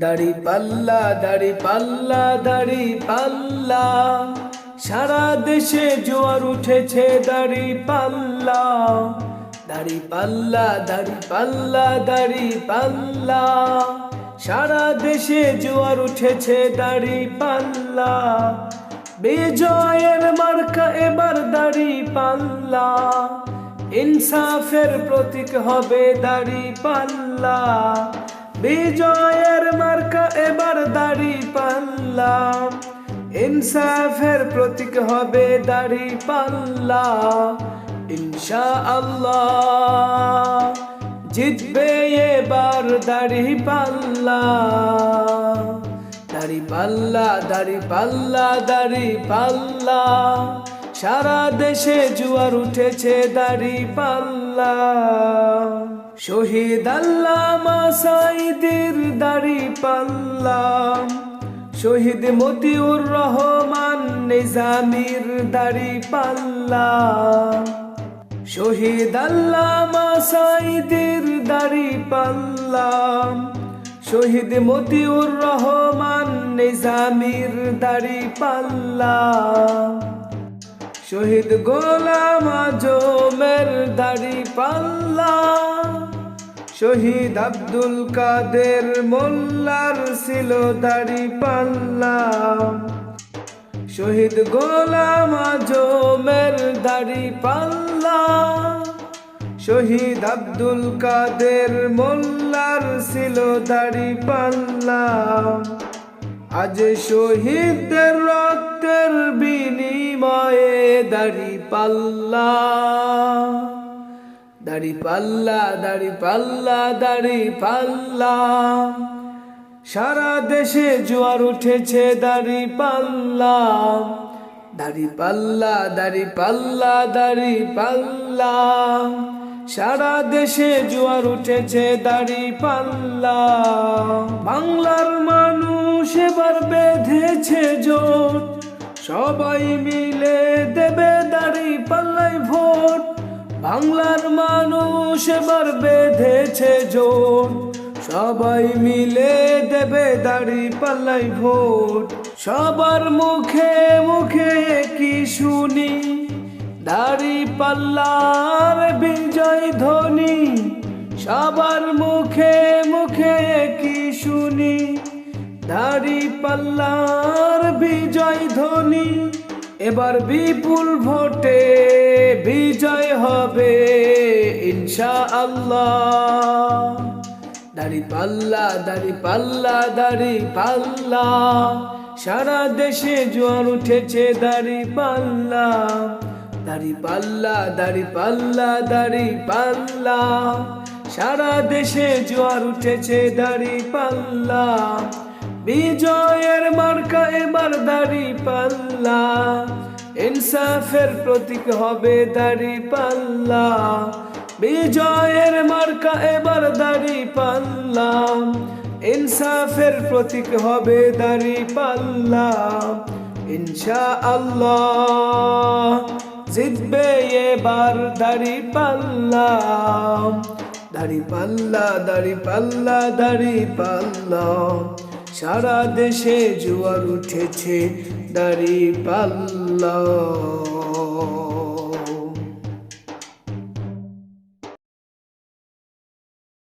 দাড়ি পাল্লা দাড়ি পাল্লা দাড়ি পাল্লা, সারা দেশে জোয়ার উঠেছে দাড়ি পাল্লা। দাড়ি পাল্লা দাড়ি পাল্লা দাড়ি পাল্লা, সারা দেশে জোয়ার উঠেছে দাড়ি পাল্লা। বিজয়ের মার্কা এবার দাড়ি পাল্লা, ইনসাফের প্রতীক হবে দাড়ি পাল্লা। বিজয়ের মার্কা এবার দাড়ি পাল্লা, ইনসাফের প্রতীক হবে দাড়ি পাল্লা। ইনশাআল্লাহ জিতবে এবার দাড়ি পাল্লা। দাড়ি পাল্লা দাড়ি পাল্লা দাড়ি পাল্লা, সারা দেশে জোয়ার উঠেছে দাড়ি পাল্লা। শহীদ আল্লামা সাঈদীর দাড়ি পাল্লা, শহীদ মতিউর রহমান নিজামীর দাড়ি পাল্লা। শহীদ আল্লামা সাঈদীর দাড়ি পাল্লা, শহীদ মতিউর রহমান নিজামীর দাড়ি পাল্লা। শহীদ গোলাম আজমের দাড়ি পাল্লা, শহীদ আব্দুল কাদের মোল্লার ছিল দাড়ি পাল্লা। শহীদ গোলাম আজমের দাড়ি পাল্লা, শহীদ আব্দুল কাদের মোল্লার ছিল দাড়ি পাল্লা। আজ শহীদদের রক্তের বিনিময়ে দাড়ি পাল্লা। দাড়ি পাল্লা দাড়ি পাল্লা দাড়ি পাল্লা, সারা দেশে জোয়ার উঠেছে দাড়ি পাল্লা। দাড়ি পাল্লা দাড়ি পাল্লা দাড়ি পাল্লা, সারা দেশে জোয়ার উঠেছে দাড়ি পাল্লা। বাংলার মানুষ এবার বেঁধেছে জোট, সবাই মিলে দেবে দাড়ি পাল্লাই ভোট। বাংলার মানুষ এবার বেঁধেছে জোট, সবাই মিলে দেবে দাড়ি পাল্লাই ভোট। সবার মুখে মুখে কি শুনি, দাড়ি পাল্লার বিজয় ধ্বনি। সবার মুখে মুখে কি শুনি, দাড়ি পাল্লার বিজয় ধ্বনি। এবার বিপুল ভোটে বিজয় হবে ইনশাআল্লাহ। দাড়ি পাল্লা দাড়ি পাল্লা দাড়ি পাল্লা, সারা দেশে জোয়ার উঠেছে দাড়ি পাল্লা। দাড়ি পাল্লা দাড়ি পাল্লা দাড়ি পাল্লা, সারা দেশে জোয়ার উঠেছে দাড়ি পাল্লা। বিজয়ের মার্কা এবার দাড়ি পাল্লা, ইনসাফের প্রতীক হবে দাড়ি পাল্লা। বিজয়ের মার্কা এবার দাড়ি পাল্লা, ইনসাফের প্রতীক হবে দাড়ি পাল্লা। ইনশাআল্লাহ জিতবে এবার দাড়ি পাল্লা। দাড়ি পাল্লা দাড়ি পাল্লা দাড়ি পাল্লা, সারা দেশে জোয়ার উঠেছে দাড়ি পাল্লা।